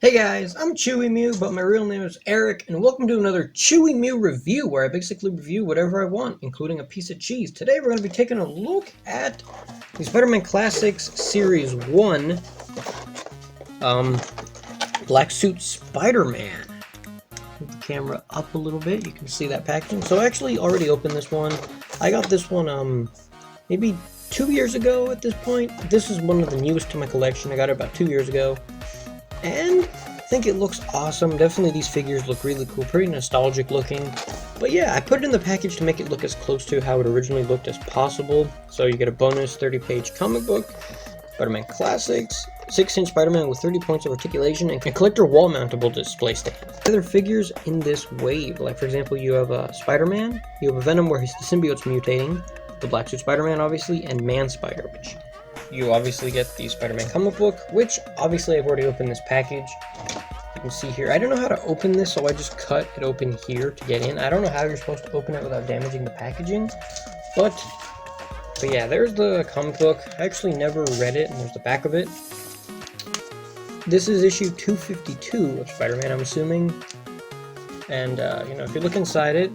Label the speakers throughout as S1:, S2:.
S1: Hey guys, I'm Chewy Mew, but my real name is Eric, and welcome to another Chewy Mew review, where I basically review whatever I want, including a piece of cheese. Today we're going to be taking a look at the Spider-Man Classics Series 1, Black Suit Spider-Man. Move the camera up a little bit, you can see that packaging. So I actually already opened this one. I got this one, maybe 2 years ago at this point. This is one of the newest to my collection. I got it about 2 years ago. And I think it looks awesome. Definitely these figures look really cool, pretty nostalgic looking. But yeah, I put it in the package to make it look as close to how it originally looked as possible. So you get a bonus 30-page comic book, Spider-Man Classics, 6-inch Spider-Man with 30 points of articulation, and a collector wall mountable display stand. Other figures in this wave, like for example, you have a Spider-Man, you have a Venom where the symbiote's mutating, the Black Suit Spider-Man obviously, and Man Spider, which you obviously get the Spider-Man comic book, which obviously I've already opened this package. You can see here, I don't know how to open this, so I just cut it open here to get in. I don't know how you're supposed to open it without damaging the packaging, but yeah, there's the comic book. I actually never read it, and there's the back of it. This is issue 252 of Spider-Man, I'm assuming. And, if you look inside it,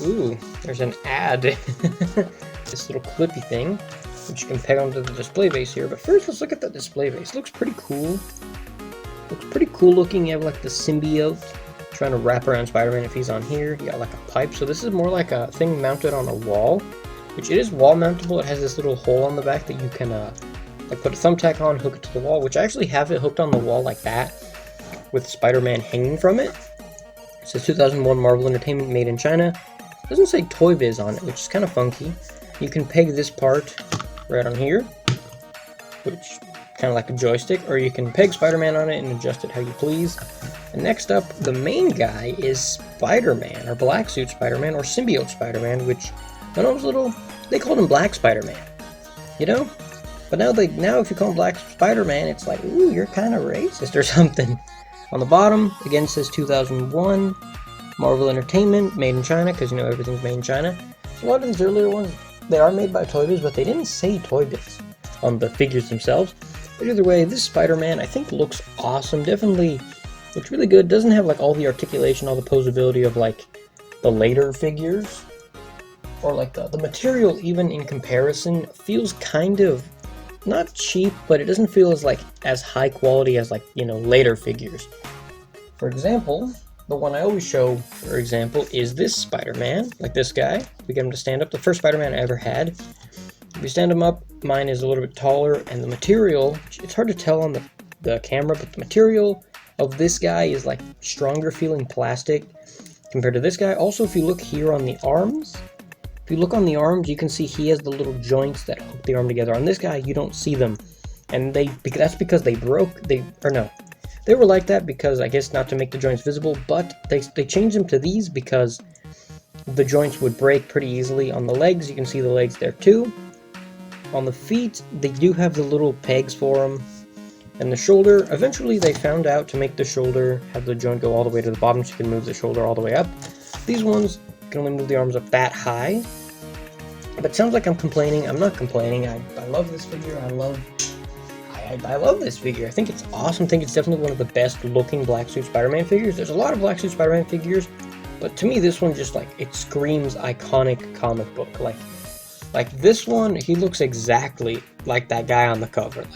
S1: ooh, there's an ad. This little clippy thing, which you can peg onto the display base here. But first, let's look at the display base. It looks pretty cool. Looks pretty cool looking. You have like the symbiote trying to wrap around Spider-Man if he's on here. You got like a pipe. So this is more like a thing mounted on a wall, which it is wall mountable. It has this little hole on the back that you can like put a thumbtack on, hook it to the wall, which I actually have it hooked on the wall like that with Spider-Man hanging from it. It says 2001 Marvel Entertainment, made in China. It doesn't say Toybiz on it, which is kind of funky. You can peg this part right on here, which kind of like a joystick, or you can peg Spider-Man on it and adjust it how you please. And next up, the main guy is Spider-Man, or Black Suit Spider-Man, or Symbiote Spider-Man, which when I was little, they called him Black Spider-Man, you know? But now if you call him Black Spider-Man, it's like, ooh, you're kind of racist or something. On the bottom, again, it says 2001 Marvel Entertainment, made in China, because everything's made in China. A lot of these earlier ones, they are made by Toybiz, but they didn't say Toybiz on the figures themselves. But either way, this Spider-Man I think looks awesome. Definitely looks really good. Doesn't have like all the articulation, all the posability of like the later figures, or like the material even in comparison feels kind of not cheap, but it doesn't feel as high quality as later figures. For example, the one I always show, for example, is this Spider-Man, like this guy. We get him to stand up, the first Spider-Man I ever had. If you stand him up, mine is a little bit taller, and the material, it's hard to tell on the camera, but the material of this guy is like stronger feeling plastic compared to this guy. Also, if you look here on the arms, you can see he has the little joints that hook the arm together. On this guy, you don't see them, and that's because they broke, They were like that because, I guess, not to make the joints visible, but they changed them to these because the joints would break pretty easily. On the legs, you can see the legs there too. On the feet, they do have the little pegs for them. And the shoulder, eventually they found out to make the shoulder have the joint go all the way to the bottom so you can move the shoulder all the way up. These ones can only move the arms up that high. But it sounds like I'm complaining. I'm not complaining. I love this figure. I love this figure. I think it's awesome. I think it's definitely one of the best looking Black Suit Spider-Man figures. There's a lot of Black Suit Spider-Man figures, but to me this one just it screams iconic comic book. Like this one, he looks exactly like that guy on the cover.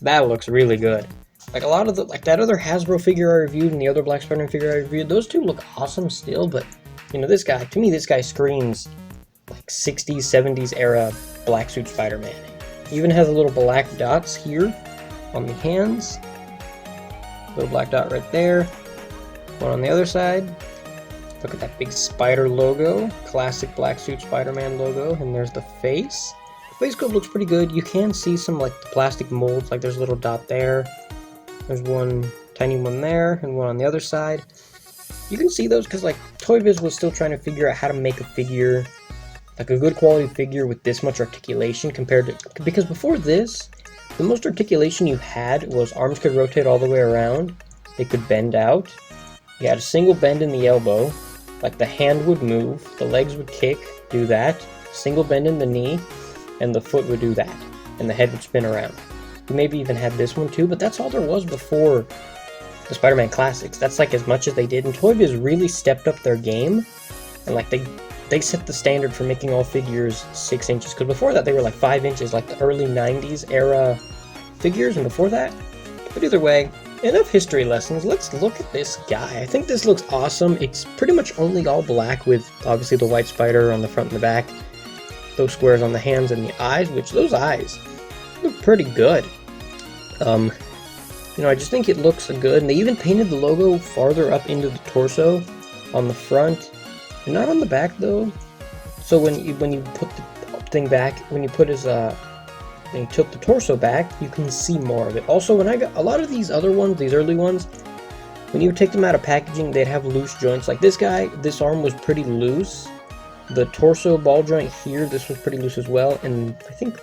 S1: That looks really good. Like a lot of that other Hasbro figure I reviewed and the other Black Spider-Man figure I reviewed, those two look awesome still, but this guy, to me this guy screams like 60s, 70s era Black Suit Spider-Man. He even has a little black dots here on the hands. Little black dot right there. One on the other side. Look at that big spider logo. Classic Black Suit Spider-Man logo. And there's the face. The face sculpt looks pretty good. You can see some the plastic molds. Like there's a little dot there. There's one tiny one there and one on the other side. You can see those because Toybiz was still trying to figure out how to make a figure, like a good quality figure with this much articulation because before this, the most articulation you had was arms could rotate all the way around, they could bend out, you had a single bend in the elbow, like the hand would move, the legs would kick, do that, single bend in the knee, and the foot would do that, and the head would spin around. You maybe even had this one too, but that's all there was before the Spider-Man classics. That's like as much as they did, and Toybiz really stepped up their game, and like they set the standard for making all figures 6 inches, because before that they were like 5 inches, like the early 90s era figures, and before that. But either way, enough history lessons. Let's look at this guy. I think this looks awesome. It's pretty much only all black with obviously the white spider on the front and the back, those squares on the hands and the eyes, which those eyes look pretty good. You know, I just think it looks good, and they even painted the logo farther up into the torso on the front, and not on the back though. So when you put the thing back, when you put his when you tilt the torso back, you can see more of it. Also, when I got a lot of these other ones, these early ones, when you would take them out of packaging, they'd have loose joints. Like this guy, this arm was pretty loose. The torso ball joint here, this was pretty loose as well, and I think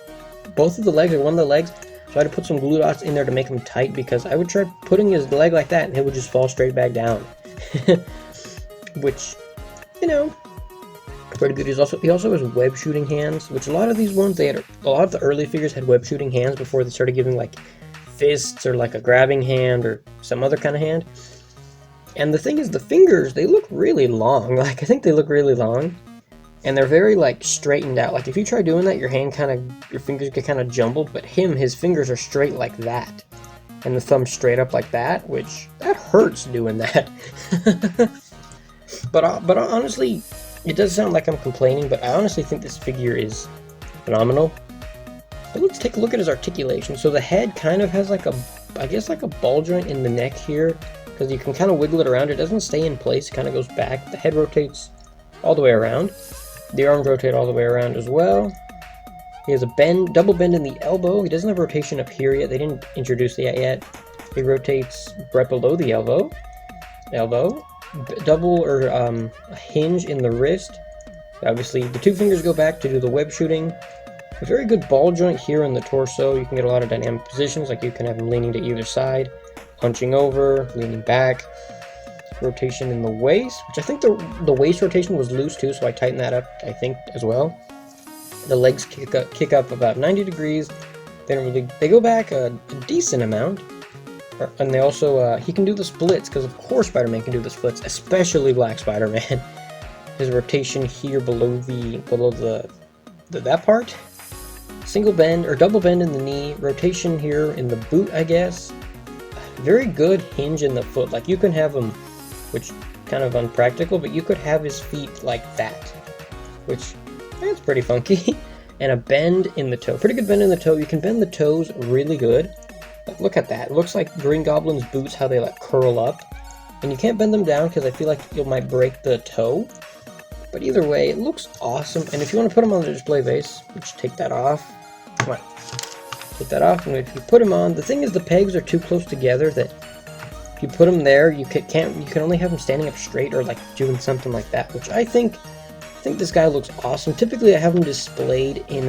S1: both of the legs, or one of the legs, so I had to put some glue dots in there to make them tight, because I would try putting his leg like that and it would just fall straight back down. Which, you know, pretty good. He also has web shooting hands, which a lot of these ones, a lot of the early figures had web shooting hands before they started giving like fists or like a grabbing hand or some other kind of hand. And the thing is, the fingers, they look really long. Like, I think they look really long. And they're very, like, straightened out. Like, if you try doing that, your fingers get kind of jumbled. But his fingers are straight like that. And the thumb straight up like that, which, that hurts doing that. But honestly, it does sound like I'm complaining, but I honestly think this figure is phenomenal. But let's take a look at his articulation. So the head kind of has like I guess like a ball joint in the neck here, because you can kind of wiggle it around. It doesn't stay in place, it kind of goes back. The head rotates all the way around. The arms rotate all the way around as well. He has a double bend in the elbow. He doesn't have rotation up here yet. They didn't introduce that yet. He rotates right below the elbow. Double or a hinge in the wrist. Obviously, the two fingers go back to do the web shooting. A very good ball joint here in the torso. You can get a lot of dynamic positions, like you can have him leaning to either side, hunching over, leaning back. Rotation in the waist, which I think the waist rotation was loose too, so I tightened that up, I think, as well. The legs kick up about 90 degrees. They go back a decent amount. And they also, he can do the splits, because of course Spider-Man can do the splits, especially Black Spider-Man. His rotation here below that part. Single bend, or double bend in the knee. Rotation here in the boot, I guess. Very good hinge in the foot. Like, you can have him, which kind of unpractical, but you could have his feet like that, which, that's pretty funky. And a bend in the toe. Pretty good bend in the toe. You can bend the toes really good. Look at that. It looks like Green Goblin's boots, how they like curl up. And you can't bend them down because I feel like you might break the toe. But either way, it looks awesome. And if you want to put them on the display vase, just take that off. Come on. Take that off, and if you put them on, the thing is the pegs are too close together that if you put them there, you can only have them standing up straight or like doing something like that, which I think this guy looks awesome. Typically I have him displayed in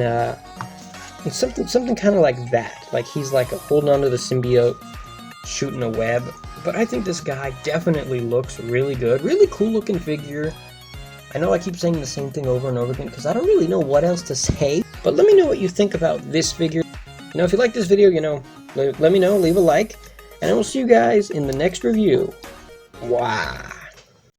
S1: something kind of like that, like he's like holding onto the symbiote, shooting a web. But I think this guy definitely looks really good. Really cool looking figure. I know I keep saying the same thing over and over again because I don't really know what else to say, but let me know what you think about this figure. You know, if you like this video, you know, let me know, leave a like, and I will see you guys in the next review. Wow.